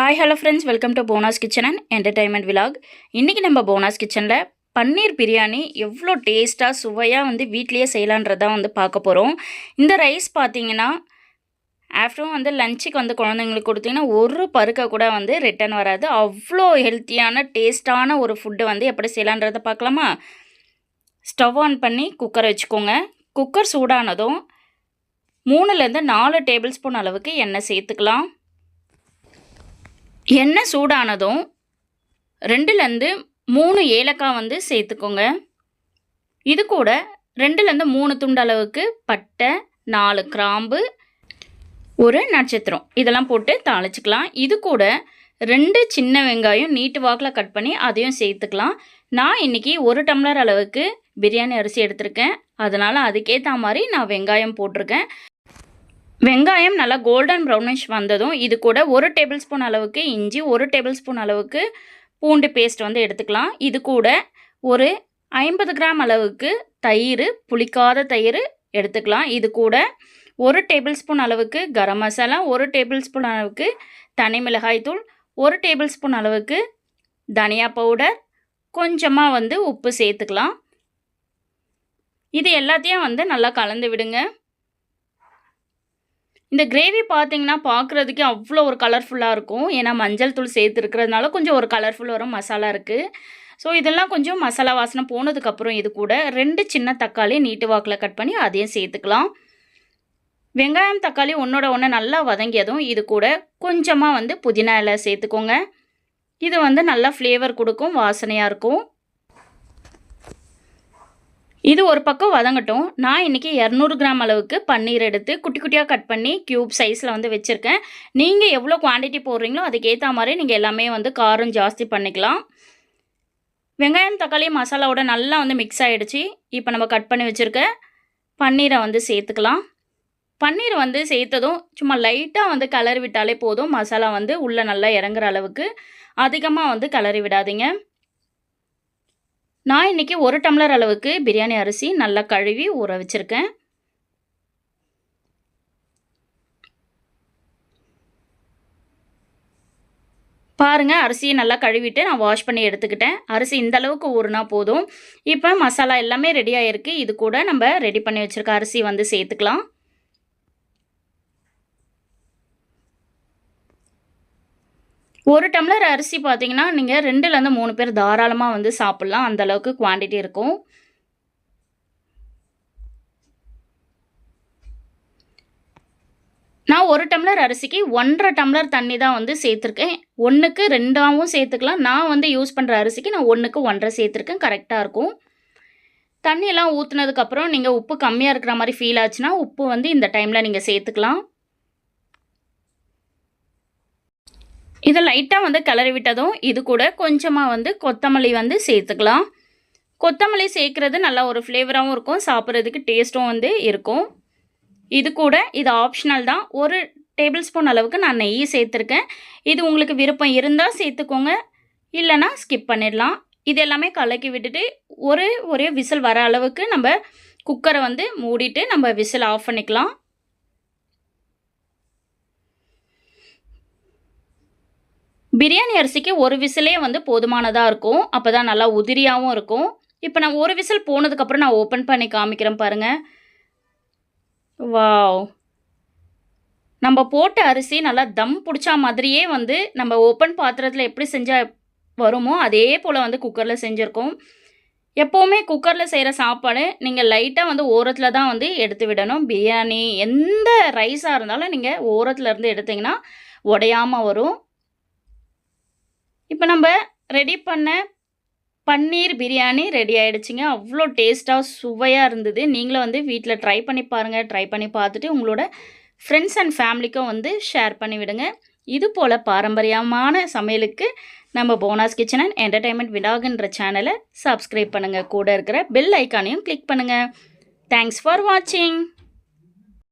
Hi hello friends, welcome to போனாஸ் kitchen and entertainment vlog. இன்றைக்கி நம்ம போனாஸ் கிச்சனில் பன்னீர் பிரியாணி எவ்வளோ டேஸ்ட்டாக சுவையாக வீட்லேயே செய்யலான்றதான் பார்க்க போகிறோம். இந்த ரைஸ் பார்த்தீங்கன்னா ஆஃப்டரும் லஞ்சுக்கு குழந்தைங்களுக்கு கொடுத்தீங்கன்னா ஒரு பருக்க கூட ரிட்டன் வராது. அவ்வளோ ஹெல்த்தியான டேஸ்ட்டான ஒரு ஃபுட்டு எப்படி செய்யலான்றதை பார்க்கலாமா? ஸ்டவ் ஆன் பண்ணி குக்கர் வச்சுக்கோங்க. குக்கர் சூடானதும் 3லேருந்து 4 டேபிள் ஸ்பூன் அளவுக்கு எண்ணெய் சேர்த்துக்கலாம். எண்ணெய் சூடானதும் 2லேருந்து 3 ஏலக்காய் சேர்த்துக்கோங்க. இது கூட 2லேருந்து 3 துண்டு அளவுக்கு பட்டை, 4 கிராம்பு, ஒரு நட்சத்திரம் இதெல்லாம் போட்டு தாளிச்சிக்கலாம். இது கூட 2 சின்ன வெங்காயம் நீட்டு வாக்கில் கட் பண்ணி அதையும் சேர்த்துக்கலாம். நான் இன்றைக்கி 1 டம்ளர் அளவுக்கு பிரியாணி அரிசி எடுத்திருக்கேன். அதனால் அதுக்கேற்ற மாதிரி நான் வெங்காயம் போட்டிருக்கேன். வெங்காயம் நல்லா கோல்டன் ப்ரௌனிஷ் வந்ததும் இது கூட 1 டேபிள் ஸ்பூன் அளவுக்கு இஞ்சி, 1 டேபிள் ஸ்பூன் அளவுக்கு பூண்டு பேஸ்ட் எடுத்துக்கலாம். இது கூட ஒரு 50 கிராம் அளவுக்கு தயிர், புளிக்காத தயிர் எடுத்துக்கலாம். இது கூட 1 டேபிள் ஸ்பூன் அளவுக்கு கரம் மசாலா, 1 டேபிள் ஸ்பூன் அளவுக்கு தனி மிளகாய் தூள், 1 டேபிள் ஸ்பூன் அளவுக்கு தனியா பவுடர், கொஞ்சமாக உப்பு சேர்த்துக்கலாம். இது எல்லாத்தையும் நல்லா கலந்து விடுங்க. இந்த கிரேவி பார்த்தீங்கன்னா பார்க்குறதுக்கு அவ்வளோ ஒரு கலர்ஃபுல்லாக இருக்கும். ஏன்னா மஞ்சள் தூள் சேர்த்துருக்கிறதுனால கொஞ்சம் ஒரு கலர்ஃபுல் வரும். மசாலா இருக்குது. ஸோ இதெல்லாம் கொஞ்சம் மசாலா வாசனை போனதுக்கப்புறம் இது கூட 2 சின்ன தக்காளி நீட்டு வாக்கில் கட் பண்ணி அதையும் சேர்த்துக்கலாம். வெங்காயம் தக்காளி ஒன்றோட ஒன்று நல்லா வதங்கியதும் இது கூட கொஞ்சமாக புதினா இலை சேர்த்துக்கோங்க. இது நல்லா ஃப்ளேவர் கொடுக்கும், வாசனையாக இருக்கும். இது ஒரு பக்கம் வதங்கட்டும். நான் இன்றைக்கி 200 கிராம் அளவுக்கு பன்னீர் எடுத்து குட்டி குட்டியாக கட் பண்ணி க்யூப் சைஸில் வச்சுருக்கேன். நீங்கள் எவ்வளோ குவான்டிட்டி போடுறீங்களோ அதுக்கேற்ற மாதிரி நீங்கள் எல்லாமே காரம் ஜாஸ்தி பண்ணிக்கலாம். வெங்காயம் தக்காளி மசாலாவோட நல்லா மிக்ஸ் ஆகிடுச்சு. இப்போ நம்ம கட் பண்ணி வச்சுருக்க பன்னீரை சேர்த்துக்கலாம். பன்னீர் சேர்த்ததும் சும்மா லைட்டாக கலரி விட்டாலே போதும். மசாலா உள்ளே நல்லா இறங்குற அளவுக்கு அதிகமாக கலரி விடாதீங்க. நான் இன்றைக்கி 1 டம்ளர் அளவுக்கு பிரியாணி அரிசி நல்லா கழுவி ஊற வச்சுருக்கேன். பாருங்கள், அரிசியை நல்லா கழுவிட்டு நான் வாஷ் பண்ணி எடுத்துக்கிட்டேன். அரிசி இந்த அளவுக்கு ஊறினா போதும். இப்போ மசாலா எல்லாமே ரெடியாக இருக்குது. இது கூட நம்ம ரெடி பண்ணி வச்சுருக்க அரிசி சேர்த்துக்கலாம். ஒரு டம்ளர் அரிசி பார்த்தீங்கன்னா நீங்கள் 2லேருந்து 3 பேர் தாராளமாக சாப்பிட்லாம். அந்தளவுக்கு குவான்டிட்டி இருக்கும். நான் 1 டம்ளர் அரிசிக்கு 1.5 டம்ளர் தண்ணி தான் சேர்த்துருக்கேன். 1க்கு 2ஆகவும் சேர்த்துக்கலாம். நான் யூஸ் பண்ணுற அரிசிக்கு நான் 1க்கு 1.5 சேர்த்துருக்கேன். கரெக்டாக இருக்கும். தண்ணியெல்லாம் ஊற்றுனதுக்கப்புறம் நீங்கள் உப்பு கம்மியாக இருக்கிற மாதிரி ஃபீல் ஆச்சுன்னா உப்பு இந்த டைமில் நீங்கள் சேர்த்துக்கலாம். இதை லைட்டாக கிளறி விட்டதும் இது கூட கொஞ்சமாக கொத்தமல்லி சேர்த்துக்கலாம். கொத்தமல்லி சேர்க்குறது நல்லா ஒரு ஃப்ளேவராகவும் இருக்கும், சாப்பிட்றதுக்கு டேஸ்ட்டும் இருக்கும். இது கூட இது ஆப்ஷனல் தான். 1 டேபிள் ஸ்பூன் அளவுக்கு நான் நெய் சேர்த்துருக்கேன். இது உங்களுக்கு விருப்பம் இருந்தால் சேர்த்துக்கோங்க, இல்லைனா ஸ்கிப் பண்ணிடலாம். இது எல்லாமே கலக்கி விட்டுட்டு ஒரே விசில் வர அளவுக்கு நம்ம குக்கரை மூடிட்டு நம்ம விசில் ஆஃப் பண்ணிக்கலாம். பிரியாணி அரிசிக்கு ஒரு விசிலே போதுமானதாக இருக்கும். அப்போ தான் நல்லா உதிரியாகவும் இருக்கும். இப்போ நான் ஒரு விசில் போனதுக்கப்புறம் நான் ஓப்பன் பண்ணி காமிக்கிறேன் பாருங்கள். வாவ், நம்ம போட்ட அரிசி நல்லா தம் பிடிச்சா மாதிரியே நம்ம ஓப்பன் பாத்திரத்தில் எப்படி செஞ்சால் வருமோ அதே போல் குக்கரில் செஞ்சுருக்கோம். எப்போவுமே குக்கரில் செய்கிற சாப்பாடு நீங்கள் லைட்டாக ஓரத்தில் தான் எடுத்து விடணும். பிரியாணி எந்த ரைஸாக இருந்தாலும் நீங்கள் ஓரத்தில் இருந்து எடுத்திங்கன்னா உடையாமல் வரும். இப்போ நம்ம ரெடி பண்ண பன்னீர் பிரியாணி ரெடி ஆகிடுச்சிங்க. அவ்வளோ டேஸ்ட்டாக சுவையாக இருந்தது. நீங்களும் வீட்டில் ட்ரை பண்ணி பாருங்கள். ட்ரை பண்ணி பார்த்துட்டு உங்களோட ஃப்ரெண்ட்ஸ் அண்ட் ஃபேமிலிக்கும் ஷேர் பண்ணி விடுங்க. இது போல் பாரம்பரியமான சமையலுக்கு நம்ம போனாஸ் கிச்சன் அண்ட் என்டர்டைன்மெண்ட் விலாக்ன்ற சேனலை சப்ஸ்கிரைப் பண்ணுங்கள். கூட இருக்கிற பெல் ஐக்கானையும் கிளிக் பண்ணுங்கள். தேங்க்ஸ் ஃபார் வாட்சிங்.